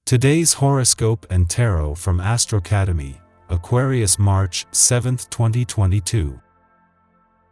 Today's horoscope and tarot from Astrocademy, Aquarius March 7, 2022.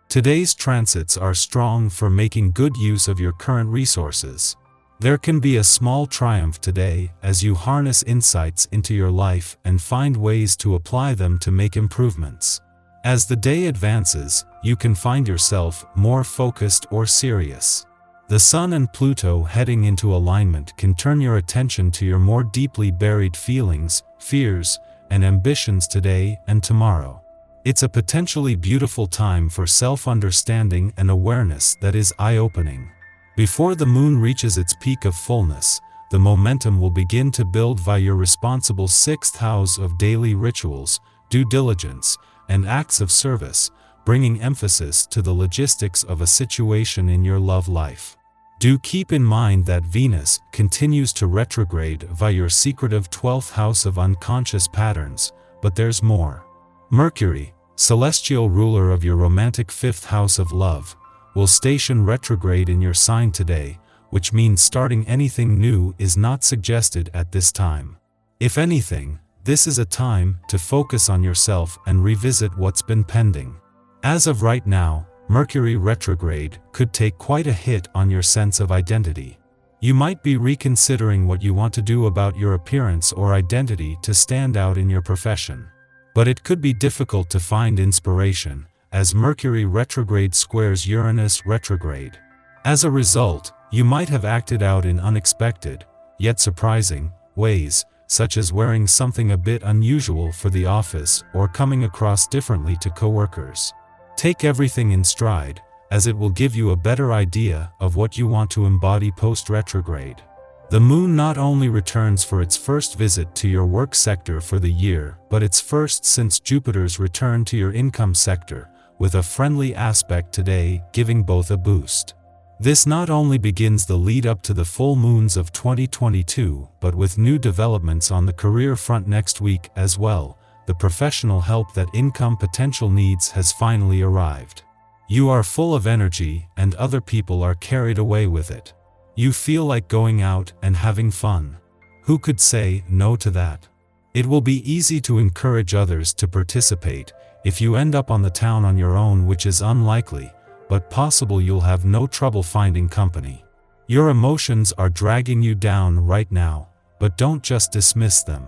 Today's transits are strong for making good use of your current resources. There can be a small triumph today as you harness insights into your life and find ways to apply them to make improvements. As the day advances, you can find yourself more focused or serious. The Sun and Pluto heading into alignment can turn your attention to your more deeply buried feelings, fears, and ambitions today and tomorrow. It's a potentially beautiful time for self-understanding and awareness that is eye-opening. Before the moon reaches its peak of fullness, the momentum will begin to build via your responsible 6th house of daily rituals, due diligence, and acts of service, bringing emphasis to the logistics of a situation in your love life. Do keep in mind that Venus continues to retrograde via your secretive 12th house of unconscious patterns, but there's more. Mercury, celestial ruler of your romantic 5th house of love, will station retrograde in your sign today, which means starting anything new is not suggested at this time. If anything, this is a time to focus on yourself and revisit what's been pending. As of right now, Mercury retrograde could take quite a hit on your sense of identity. You might be reconsidering what you want to do about your appearance or identity to stand out in your profession. But it could be difficult to find inspiration, as Mercury retrograde squares Uranus retrograde. As a result, you might have acted out in unexpected, yet surprising, ways, such as wearing something a bit unusual for the office or coming across differently to coworkers. Take everything in stride, as it will give you a better idea of what you want to embody post-retrograde. The moon not only returns for its first visit to your work sector for the year, but its first since Jupiter's return to your income sector, with a friendly aspect today giving both a boost. This not only begins the lead up to the full moons of 2022, but with new developments on the career front next week as well. The professional help that income potential needs has finally arrived. You are full of energy and other people are carried away with it. You feel like going out and having fun. Who could say no to that? It will be easy to encourage others to participate if you end up on the town on your own, which is unlikely, but possible. You'll have no trouble finding company. Your emotions are dragging you down right now, but don't just dismiss them.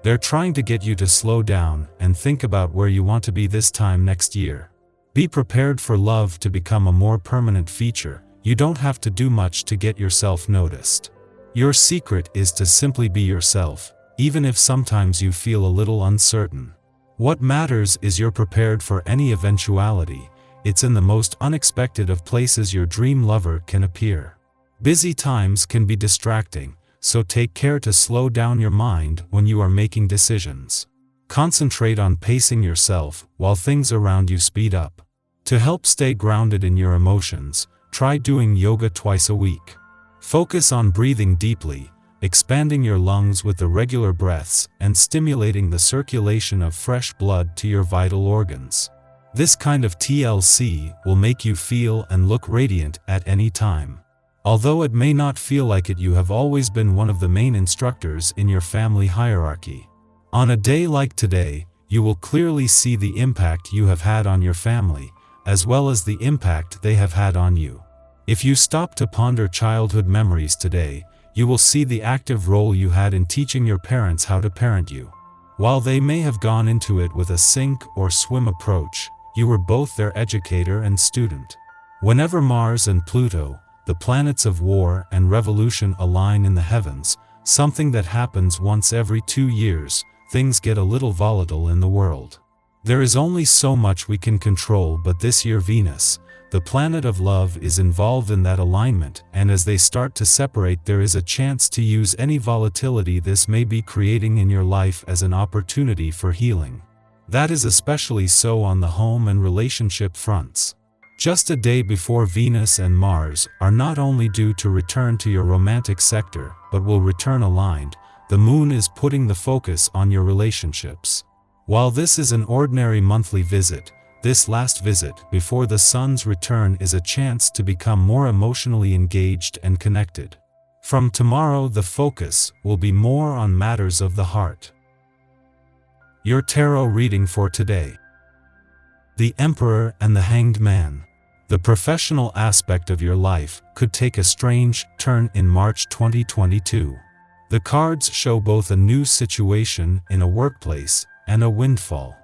They're trying to get you to slow down and think about where you want to be this time next year. Be prepared for love to become a more permanent feature. You don't have to do much to get yourself noticed. Your secret is to simply be yourself, even if sometimes you feel a little uncertain. What matters is you're prepared for any eventuality. It's in the most unexpected of places your dream lover can appear. Busy times can be distracting, so take care to slow down your mind when you are making decisions. Concentrate on pacing yourself while things around you speed up. To help stay grounded in your emotions, try doing yoga twice a week. Focus on breathing deeply, expanding your lungs with the regular breaths, and stimulating the circulation of fresh blood to your vital organs. This kind of TLC will make you feel and look radiant at any time. Although it may not feel like it, you have always been one of the main instructors in your family hierarchy. On a day like today, you will clearly see the impact you have had on your family, as well as the impact they have had on you. If you stop to ponder childhood memories today, you will see the active role you had in teaching your parents how to parent you. While they may have gone into it with a sink or swim approach, you were both their educator and student. Whenever Mars and Pluto, the planets of war and revolution, align in the heavens, something that happens once every 2 years, things get a little volatile in the world. There is only so much we can control, but this year Venus, the planet of love, is involved in that alignment, and as they start to separate, there is a chance to use any volatility this may be creating in your life as an opportunity for healing. That is especially so on the home and relationship fronts. Just a day before Venus and Mars are not only due to return to your romantic sector, but will return aligned, the moon is putting the focus on your relationships. While this is an ordinary monthly visit, this last visit before the sun's return is a chance to become more emotionally engaged and connected. From tomorrow, the focus will be more on matters of the heart. Your tarot reading for today. The Emperor and the Hanged Man. The professional aspect of your life could take a strange turn in March 2022. The cards show both a new situation in a workplace and a windfall.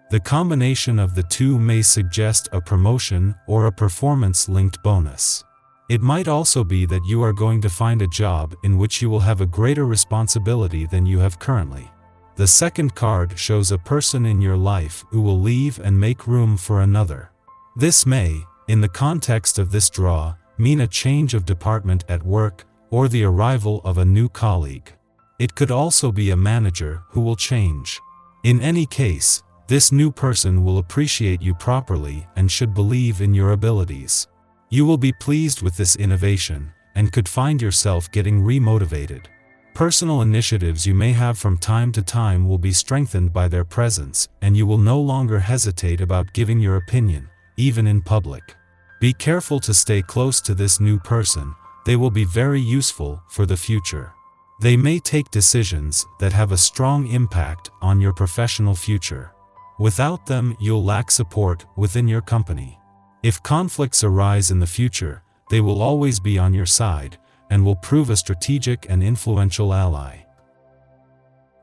The combination of the two may suggest a promotion or a performance-linked bonus. It might also be that you are going to find a job in which you will have a greater responsibility than you have currently. The second card shows a person in your life who will leave and make room for another. This may, in the context of this draw, mean a change of department at work or the arrival of a new colleague. It could also be a manager who will change. In any case, this new person will appreciate you properly and should believe in your abilities. You will be pleased with this innovation and could find yourself getting remotivated. Personal initiatives you may have from time to time will be strengthened by their presence, and you will no longer hesitate about giving your opinion, even in public. Be careful to stay close to this new person. They will be very useful for the future. They may take decisions that have a strong impact on your professional future. Without them, you'll lack support within your company. If conflicts arise in the future, they will always be on your side and will prove a strategic and influential ally.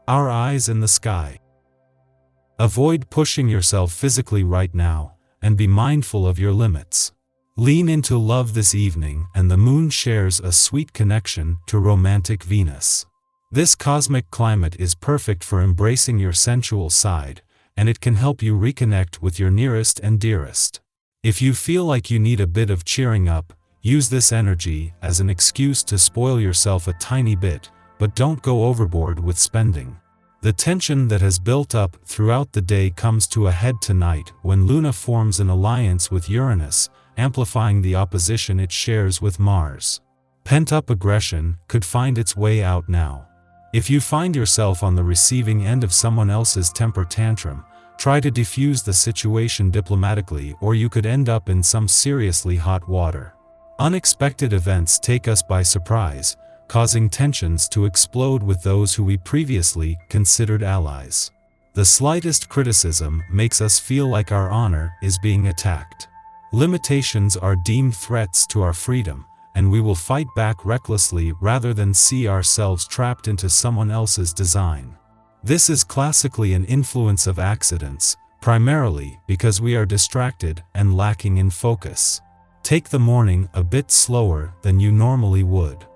Our eyes in the sky. Avoid pushing yourself physically right now, and be mindful of your limits. Lean into love this evening, and the moon shares a sweet connection to romantic Venus. This cosmic climate is perfect for embracing your sensual side, and it can help you reconnect with your nearest and dearest. If you feel like you need a bit of cheering up, use this energy as an excuse to spoil yourself a tiny bit, but don't go overboard with spending. The tension that has built up throughout the day comes to a head tonight when Luna forms an alliance with Uranus, amplifying the opposition it shares with Mars. Pent-up aggression could find its way out now. If you find yourself on the receiving end of someone else's temper tantrum, try to defuse the situation diplomatically, or you could end up in some seriously hot water. Unexpected events take us by surprise, causing tensions to explode with those who we previously considered allies. The slightest criticism makes us feel like our honor is being attacked. Limitations are deemed threats to our freedom, and we will fight back recklessly rather than see ourselves trapped into someone else's design. This is classically an influence of accidents, primarily because we are distracted and lacking in focus. Take the morning a bit slower than you normally would.